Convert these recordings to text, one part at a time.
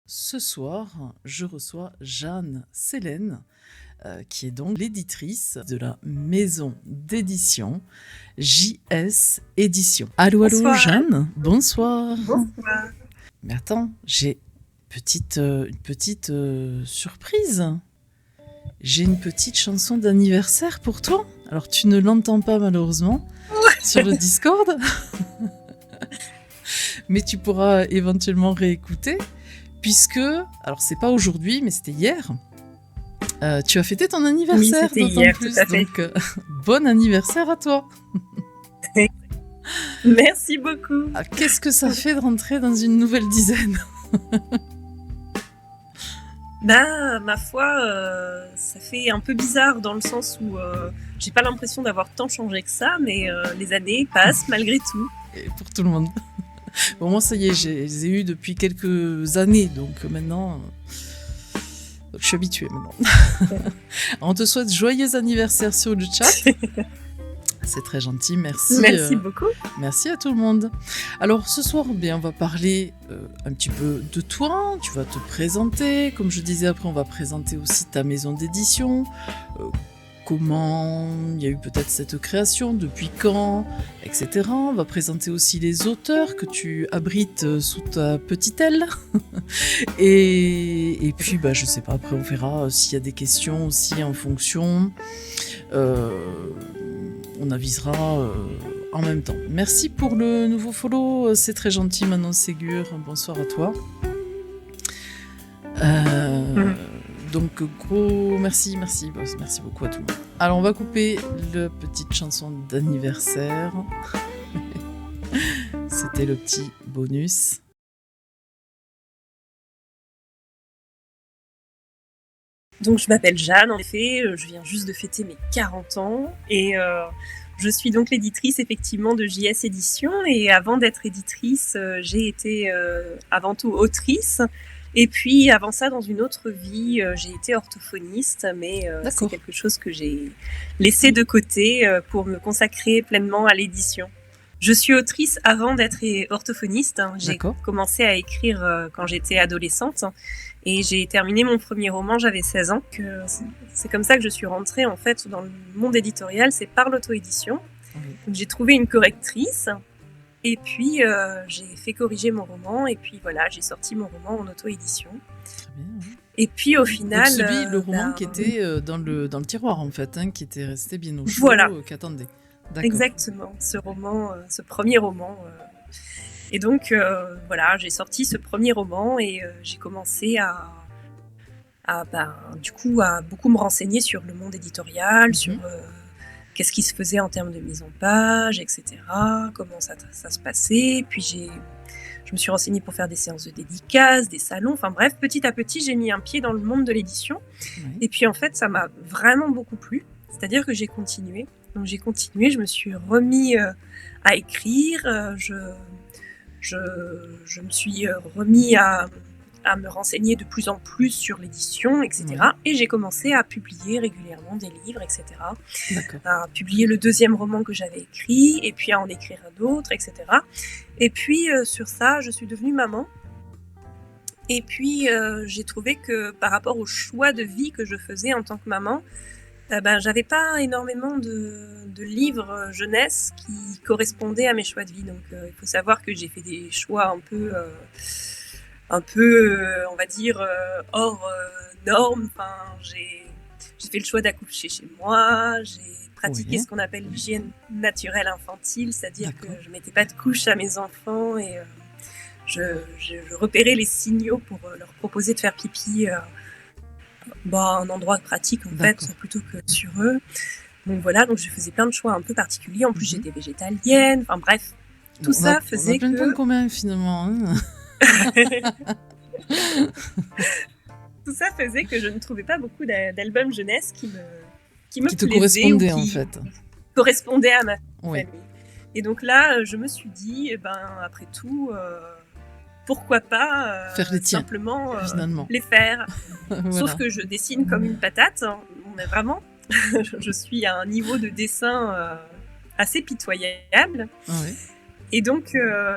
Ce soir, je reçois Jeanne Sélène, qui est donc l'éditrice de la maison d'édition JS Éditions. Allô, Bonsoir. Jeanne, bonsoir. Bonsoir. Mais attends, j'ai une petite surprise. J'ai une petite chanson d'anniversaire pour toi. Alors tu ne l'entends pas malheureusement sur le Discord, mais tu pourras éventuellement réécouter. Puisque, alors c'est pas aujourd'hui, mais c'était hier, tu as fêté ton anniversaire, oui, c'était hier, plus. tout à fait. Donc, bon anniversaire à toi. Merci beaucoup. Ah, qu'est-ce que ça fait de rentrer dans une nouvelle dizaine? Ma foi, ça fait un peu bizarre dans le sens où j'ai pas l'impression d'avoir tant changé que ça, mais les années passent malgré tout. Et pour tout le monde. Bon, moi, ça y est, je les ai eu depuis quelques années, donc maintenant, je suis habituée maintenant. On te souhaite joyeux anniversaire sur le chat. C'est très gentil, merci. Merci beaucoup. Merci à tout le monde. Alors ce soir, on va parler un petit peu de toi, tu vas te présenter. Comme je disais, après on va présenter aussi ta maison d'édition. Comment il y a eu peut-être cette création, depuis quand, etc. On va présenter aussi les auteurs que tu abrites sous ta petite aile. Et puis, je sais pas, après on verra s'il y a des questions aussi en fonction. On avisera en même temps. Merci pour le nouveau follow, c'est très gentil Manon Ségur, bonsoir à toi. Donc gros merci beaucoup à tout le monde. Alors on va couper la petite chanson d'anniversaire. C'était le petit bonus. Donc je m'appelle Jeanne, en effet, je viens juste de fêter mes 40 ans et je suis donc l'éditrice effectivement de JS Éditions, et avant d'être éditrice, j'ai été avant tout autrice. Et puis avant ça, dans une autre vie, j'ai été orthophoniste, mais c'est quelque chose que j'ai laissé de côté pour me consacrer pleinement à l'édition. Je suis autrice avant d'être orthophoniste. J'ai commencé à écrire quand j'étais adolescente et j'ai terminé mon premier roman, j'avais 16 ans. C'est comme ça que je suis rentrée en fait dans le monde éditorial, c'est par l'auto-édition. Donc, j'ai trouvé une correctrice. Et puis, j'ai fait corriger mon roman, et puis voilà, j'ai sorti mon roman en auto-édition. Très bien. Et puis, au final... Donc, le roman qui était dans le tiroir, en fait, qui était resté bien au chaud, voilà. Qu'attendait. Exactement, ce roman, ce premier roman. Et donc, voilà, j'ai sorti ce premier roman, et j'ai commencé à beaucoup me renseigner sur le monde éditorial, sur... qu'est-ce qui se faisait en termes de mise en page, etc. Comment ça se passait. Puis je me suis renseignée pour faire des séances de dédicaces, des salons. Enfin bref, petit à petit, j'ai mis un pied dans le monde de l'édition. Et puis en fait, ça m'a vraiment beaucoup plu. C'est-à-dire que j'ai continué. Donc j'ai continué, je me suis remis à écrire. Je me suis remis à me renseigner de plus en plus sur l'édition, etc. Et j'ai commencé à publier régulièrement des livres, etc. À publier le deuxième roman que j'avais écrit, et puis à en écrire d'autres, etc. Et puis sur ça, je suis devenue maman. Et puis j'ai trouvé que par rapport au choix de vie que je faisais en tant que maman, j'avais pas énormément de livres jeunesse qui correspondaient à mes choix de vie. Donc il faut savoir que j'ai fait des choix un peu, on va dire, hors normes. Enfin, j'ai fait le choix d'accoucher chez moi, j'ai pratiqué ce qu'on appelle l'hygiène naturelle infantile, c'est-à-dire que je mettais pas de couche à mes enfants, et je repérais les signaux pour leur proposer de faire pipi un endroit pratique, en fait, plutôt que sur eux. Donc voilà, donc je faisais plein de choix un peu particuliers. En plus, j'étais végétalienne. Enfin bref, tout ça faisait que... On a plein de points communs, finalement. Tout ça faisait que je ne trouvais pas beaucoup d'albums jeunesse qui te correspondaient, en fait. Correspondaient à ma famille. Et donc là, je me suis dit, après tout, pourquoi pas faire les tiens, simplement finalement. Les faire. Voilà. Sauf que je dessine comme une patate, mais vraiment, je suis à un niveau de dessin assez pitoyable. Et donc,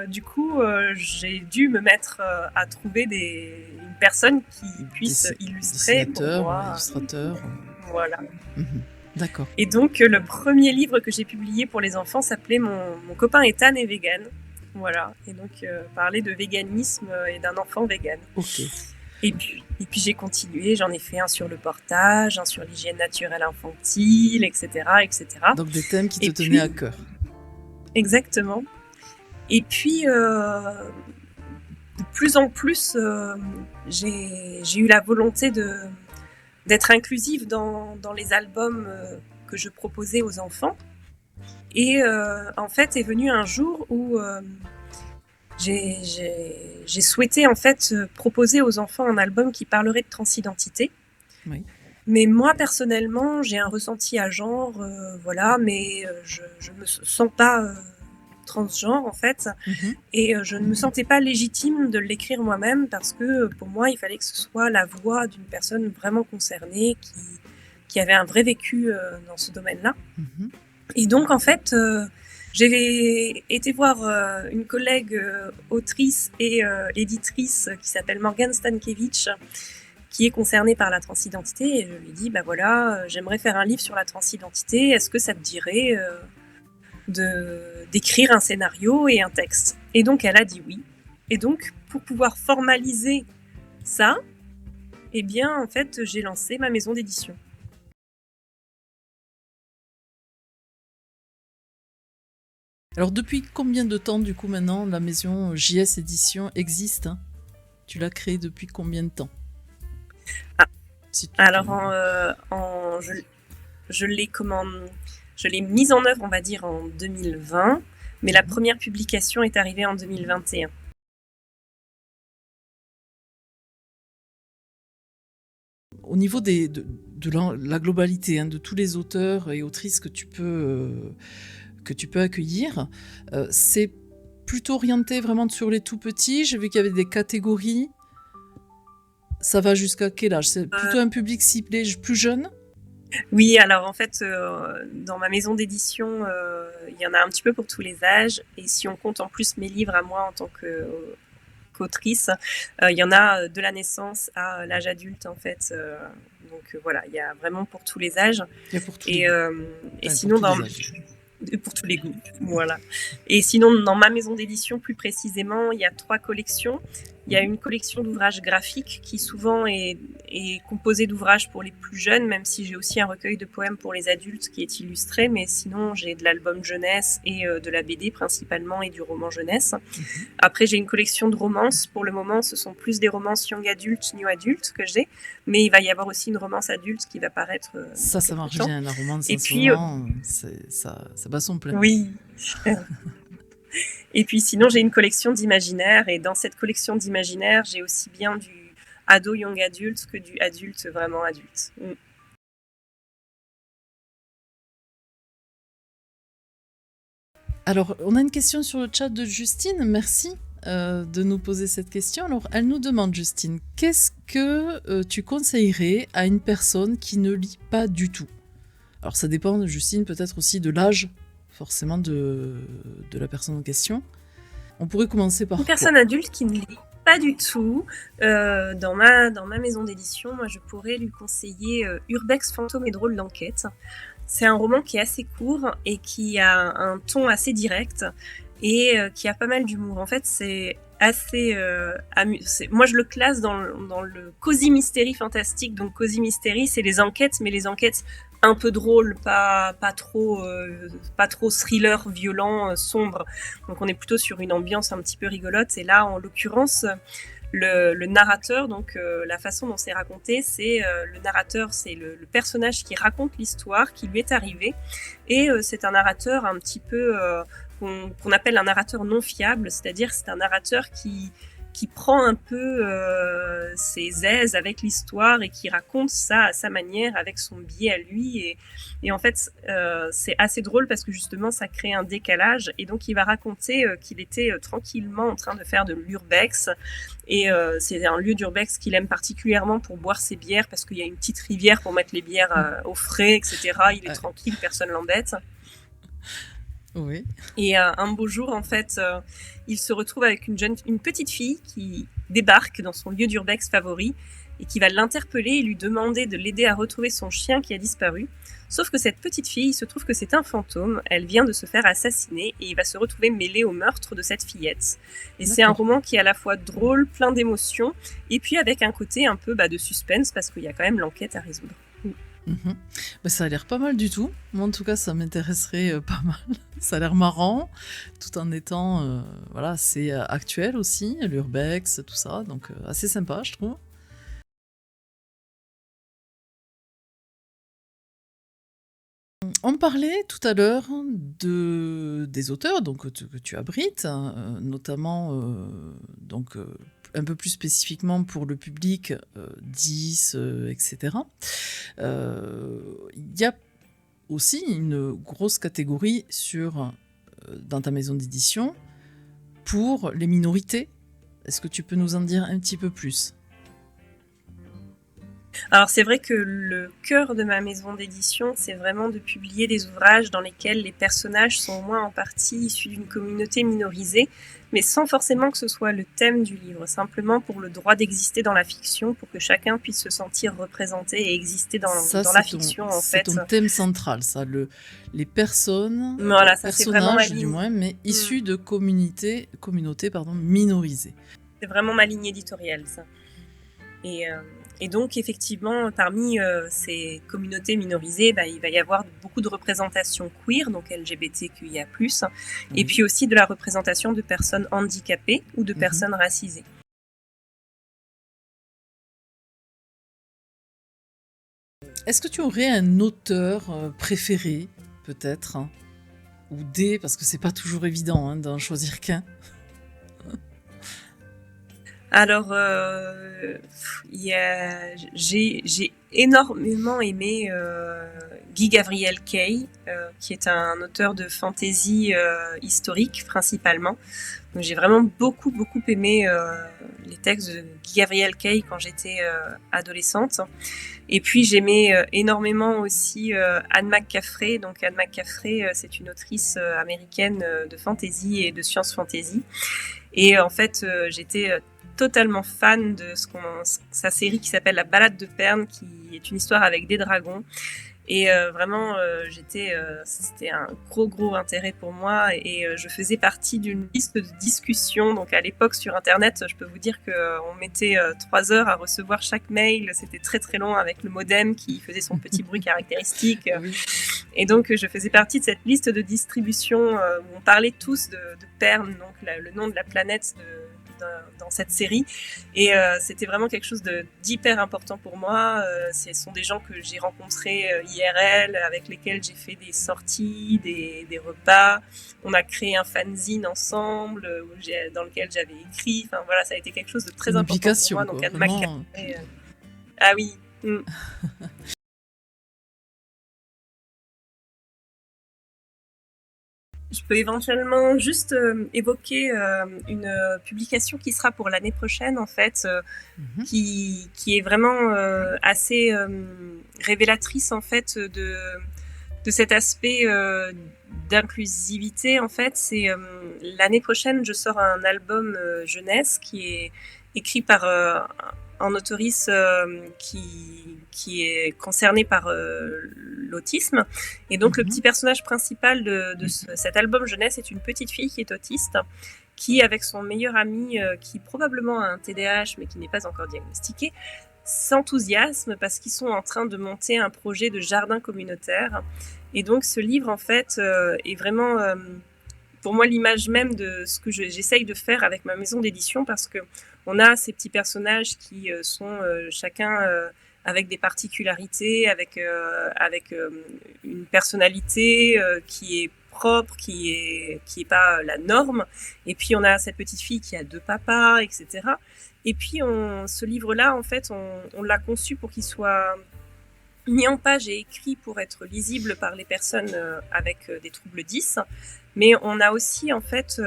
du coup, j'ai dû me mettre à trouver une personne qui puisse illustrer pour Dessinateur, moi. illustrateur. Voilà. D'accord. Et donc, le premier livre que j'ai publié pour les enfants s'appelait Mon copain Ethan est vegan. Voilà. Et donc, parler de véganisme et d'un enfant vegan. Ok. Et puis j'ai continué, j'en ai fait un sur le portage, un sur l'hygiène naturelle infantile, etc., etc. Donc des thèmes qui te tenaient à cœur. Exactement. Et puis, de plus en plus, j'ai eu la volonté d'être inclusive dans les albums que je proposais aux enfants. Et en fait, est venu un jour où j'ai souhaité en fait proposer aux enfants un album qui parlerait de transidentité. Oui. Mais moi personnellement, j'ai un ressenti à genre, voilà, mais je me sens pas transgenre en fait, et je ne me sentais pas légitime de l'écrire moi-même parce que pour moi, il fallait que ce soit la voix d'une personne vraiment concernée qui avait un vrai vécu dans ce domaine-là. Et donc en fait, j'ai été voir une collègue autrice et éditrice qui s'appelle Morgane Stankiewicz, qui est concernée par la transidentité, et je lui ai dit, bah voilà, j'aimerais faire un livre sur la transidentité, est-ce que ça te dirait d'écrire un scénario et un texte? Et donc elle a dit oui. Et donc pour pouvoir formaliser ça, eh bien en fait j'ai lancé ma maison d'édition. Alors depuis combien de temps du coup maintenant la maison JS Édition existe, hein? Tu l'as créée depuis combien de temps? Alors je l'ai mise en œuvre, on va dire, en 2020, mais la première publication est arrivée en 2021. Au niveau de la globalité, hein, de tous les auteurs et autrices que tu peux accueillir, c'est plutôt orienté vraiment sur les tout petits. J'ai vu qu'il y avait des catégories. Ça va jusqu'à quel âge? C'est plutôt un public ciblé plus jeune? Oui, alors en fait, dans ma maison d'édition, il y en a un petit peu pour tous les âges. Et si on compte en plus mes livres à moi en tant qu'autrice, il y en a de la naissance à l'âge adulte en fait. Donc voilà, il y a vraiment pour tous les âges. Il y a pour tous et sinon pour tous les goûts, voilà. Et sinon, dans ma maison d'édition, plus précisément, il y a 3 collections. Il y a une collection d'ouvrages graphiques qui souvent est composée d'ouvrages pour les plus jeunes, même si j'ai aussi un recueil de poèmes pour les adultes qui est illustré, mais sinon j'ai de l'album jeunesse et de la BD principalement et du roman jeunesse. Après, j'ai une collection de romances. Pour le moment, ce sont plus des romances young adult, new adult que j'ai, mais il va y avoir aussi une romance adulte qui va paraître. Ça marche bien, la romance. Et puis, ça bat son plein. Oui. Et puis sinon, j'ai une collection d'imaginaire, et dans cette collection d'imaginaire, j'ai aussi bien du ado young adulte que du adulte vraiment adulte. Alors, on a une question sur le chat de Justine. Merci de nous poser cette question. Alors, elle nous demande, Justine, qu'est-ce que tu conseillerais à une personne qui ne lit pas du tout? Alors, ça dépend, Justine, peut-être aussi de l'âge, forcément, de la personne en question. On pourrait commencer par une personne adulte qui ne lit pas du tout. Dans ma maison d'édition, moi, je pourrais lui conseiller Urbex, fantôme et drôle d'enquête. C'est un roman qui est assez court et qui a un ton assez direct et qui a pas mal d'humour. En fait, c'est assez amusant. Moi, je le classe dans le cozy mystery fantastique. Donc, cozy mystery, c'est les enquêtes, mais les enquêtes un peu drôles, pas trop thriller, violent, sombre. Donc, on est plutôt sur une ambiance un petit peu rigolote. Et là, en l'occurrence, le narrateur, donc la façon dont c'est raconté, c'est le narrateur, c'est le personnage qui raconte l'histoire qui lui est arrivée, et c'est un narrateur un petit peu qu'on appelle un narrateur non fiable, c'est-à-dire c'est un narrateur qui prend un peu ses aises avec l'histoire et qui raconte ça à sa manière, avec son biais à lui. Et en fait, c'est assez drôle parce que justement, ça crée un décalage. Et donc, il va raconter qu'il était tranquillement en train de faire de l'urbex. Et c'est un lieu d'urbex qu'il aime particulièrement pour boire ses bières parce qu'il y a une petite rivière pour mettre les bières au frais, etc. Il est tranquille, personne l'embête. Oui. Et un beau jour, en fait, il se retrouve avec une petite fille qui débarque dans son lieu d'urbex favori et qui va l'interpeller et lui demander de l'aider à retrouver son chien qui a disparu. Sauf que cette petite fille, il se trouve que c'est un fantôme, elle vient de se faire assassiner et il va se retrouver mêlé au meurtre de cette fillette. Et c'est un D'accord. roman qui est à la fois drôle, plein d'émotions, et puis avec un côté un peu de suspense parce qu'il y a quand même l'enquête à résoudre. Mhm. Bah, ça a l'air pas mal du tout. Moi, en tout cas, ça m'intéresserait pas mal. Ça a l'air marrant, tout en étant voilà, assez actuel aussi, l'urbex, tout ça. Donc, assez sympa, je trouve. On parlait tout à l'heure des auteurs donc, que tu abrites, hein, notamment donc, un peu plus spécifiquement pour le public 10, etc. Il y a aussi une grosse catégorie dans ta maison d'édition pour les minorités. Est-ce que tu peux nous en dire un petit peu plus ? Alors c'est vrai que le cœur de ma maison d'édition, c'est vraiment de publier des ouvrages dans lesquels les personnages sont au moins en partie issus d'une communauté minorisée, mais sans forcément que ce soit le thème du livre, simplement pour le droit d'exister dans la fiction, pour que chacun puisse se sentir représenté et exister dans la fiction en c'est fait. ton thème central, ça, les personnes, Voilà, ça c'est vraiment ma personnages ligne. du moins, mais issus de communautés minorisées. C'est vraiment ma ligne éditoriale, ça. Et donc, effectivement, parmi ces communautés minorisées, il va y avoir beaucoup de représentation queer, donc LGBTQIA+, et puis aussi de la représentation de personnes handicapées ou de personnes racisées. Est-ce que tu aurais un auteur préféré, peut-être, hein, ou des, parce que c'est pas toujours évident d'en choisir qu'un. Alors, j'ai énormément aimé Guy Gabriel Kay, qui est un auteur de fantasy historique principalement. Donc, j'ai vraiment beaucoup aimé les textes de Guy Gabriel Kay quand j'étais adolescente. Et puis j'aimais énormément aussi Anne McCaffrey. Donc Anne McCaffrey, c'est une autrice américaine de fantasy et de science fantasy. Et en fait, j'étais totalement fan de sa série qui s'appelle La Ballade de Perne, qui est une histoire avec des dragons. Et vraiment, c'était un gros intérêt pour moi. Et je faisais partie d'une liste de discussion. Donc à l'époque sur Internet, je peux vous dire qu'on mettait 3 heures à recevoir chaque mail. C'était très long avec le modem qui faisait son petit bruit caractéristique. Oui. Et donc je faisais partie de cette liste de distribution où on parlait tous de Perne, donc le nom de la planète dans cette série. Et c'était vraiment quelque chose d'hyper important pour moi. Ce sont des gens que j'ai rencontrés IRL, avec lesquels j'ai fait des sorties, des repas. On a créé un fanzine ensemble dans lequel j'avais écrit. Enfin voilà, ça a été quelque chose de très important pour moi. Donc Anne McCaffrey. Ah oui. Je peux éventuellement juste évoquer une publication qui sera pour l'année prochaine, en fait, qui est vraiment assez révélatrice, en fait, de cet aspect d'inclusivité. En fait, c'est l'année prochaine, je sors un album jeunesse qui est écrit par un autrice qui est concerné par l'autisme. Et donc, le petit personnage principal de cet album jeunesse est une petite fille qui est autiste, qui, avec son meilleur ami, qui probablement a un TDAH, mais qui n'est pas encore diagnostiqué, s'enthousiasme parce qu'ils sont en train de monter un projet de jardin communautaire. Et donc, ce livre, en fait, est vraiment... pour moi, l'image même de ce que j'essaye de faire avec ma maison d'édition, parce que on a ces petits personnages qui sont chacun avec des particularités, avec une personnalité qui est propre, qui est pas la norme. Et puis on a cette petite fille qui a 2 papas, etc. Et puis ce livre-là, en fait, on l'a conçu pour qu'il soit mis en page et écrit pour être lisible par les personnes avec des troubles 10. Mais on a aussi en fait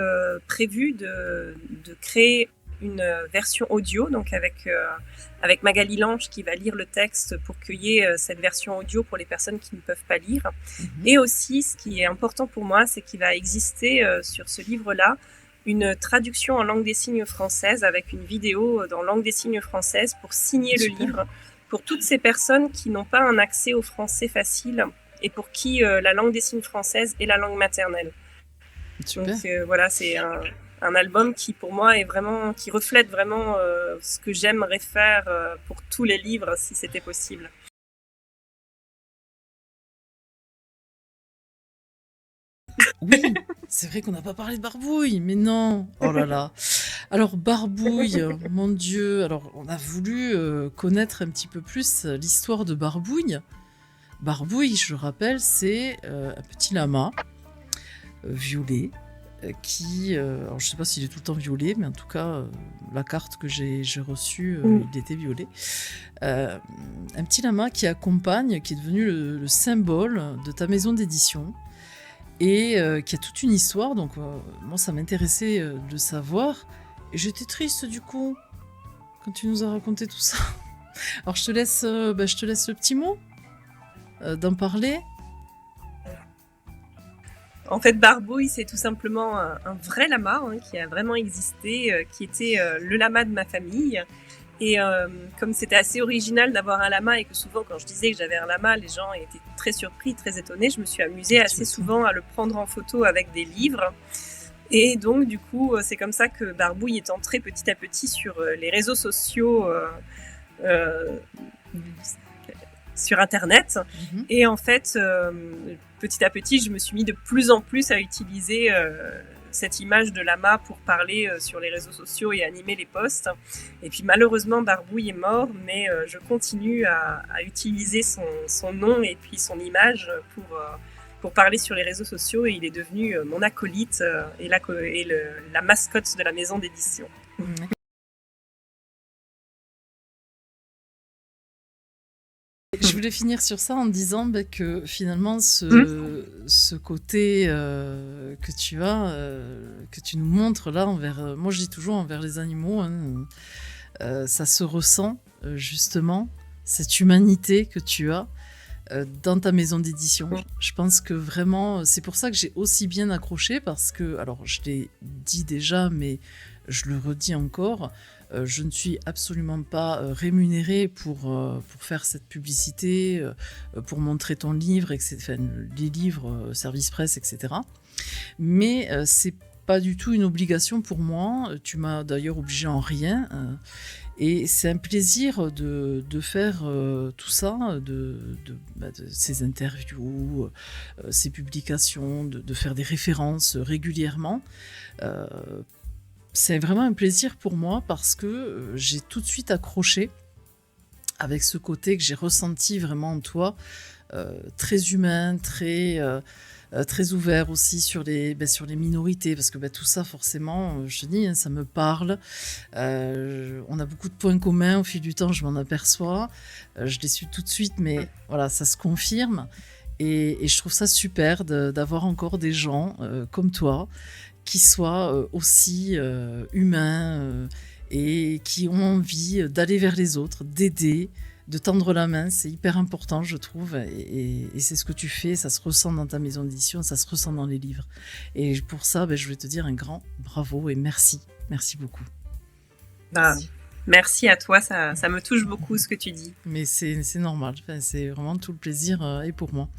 prévu de créer une version audio, donc avec Magali Lange qui va lire le texte pour qu'il y ait cette version audio pour les personnes qui ne peuvent pas lire. Et aussi, ce qui est important pour moi, c'est qu'il va exister sur ce livre-là une traduction en langue des signes française avec une vidéo dans langue des signes française pour signer le livre pour toutes ces personnes qui n'ont pas un accès au français facile et pour qui la langue des signes française est la langue maternelle. Super. Donc voilà, c'est un album qui pour moi est vraiment, qui reflète vraiment ce que j'aimerais faire pour tous les livres si c'était possible. Oui, c'est vrai qu'on n'a pas parlé de Barbouille, mais non. Oh là là. Alors Barbouille, mon Dieu. Alors on a voulu connaître un petit peu plus l'histoire de Barbouille. Barbouille, je rappelle, c'est un petit lama violet qui, alors je sais pas s'il est tout le temps violet, mais en tout cas la carte que j'ai reçue, il était violet. Un petit lama qui accompagne, qui est devenu le symbole de ta maison d'édition. Et qui a toute une histoire, donc moi ça m'intéressait de savoir. Et j'étais triste du coup, quand tu nous as raconté tout ça. Alors je te laisse le petit mot d'en parler. En fait, Barbouille, c'est tout simplement un vrai lama qui a vraiment existé, qui était le lama de ma famille. Et comme c'était assez original d'avoir un lama et que souvent quand je disais que j'avais un lama, les gens étaient très surpris, très étonnés, je me suis amusée assez souvent à le prendre en photo avec des livres. Et donc du coup, c'est comme ça que Barbouille est entré petit à petit sur les réseaux sociaux, sur Internet. Et en fait, petit à petit, je me suis mis de plus en plus à utiliser cette image de lama pour parler sur les réseaux sociaux et animer les posts. Et puis malheureusement, Barbouille est mort, mais je continue à utiliser son nom et puis son image pour parler sur les réseaux sociaux, et il est devenu mon acolyte et la mascotte de la maison d'édition. Je voulais finir sur ça en disant que finalement ce côté que tu as, que tu nous montres là envers, moi je dis toujours envers les animaux, ça se ressent justement, cette humanité que tu as dans ta maison d'édition. Je pense que vraiment, c'est pour ça que j'ai aussi bien accroché, parce que, alors je l'ai dit déjà, mais je le redis encore, je ne suis absolument pas rémunérée pour faire cette publicité, pour montrer ton livre, enfin, les livres, service presse, etc. Mais c'est pas du tout une obligation pour moi. Tu m'as d'ailleurs obligée en rien. Et c'est un plaisir de faire tout ça, de ces interviews, ces publications, de faire des références régulièrement. C'est vraiment un plaisir pour moi parce que j'ai tout de suite accroché avec ce côté que j'ai ressenti vraiment en toi, très humain, très ouvert aussi sur les minorités, parce que tout ça forcément, je te dis, ça me parle. On a beaucoup de points communs au fil du temps, je m'en aperçois. Je l'ai su tout de suite, mais voilà, ça se confirme. Et je trouve ça super d'avoir encore des gens comme toi qui soient aussi humains et qui ont envie d'aller vers les autres, d'aider, de tendre la main. C'est hyper important, je trouve, et c'est ce que tu fais. Ça se ressent dans ta maison d'édition, ça se ressent dans les livres. Et pour ça, je voulais te dire un grand bravo et merci beaucoup. Merci à toi, ça me touche beaucoup ce que tu dis. Mais c'est normal, c'est vraiment tout le plaisir est pour moi.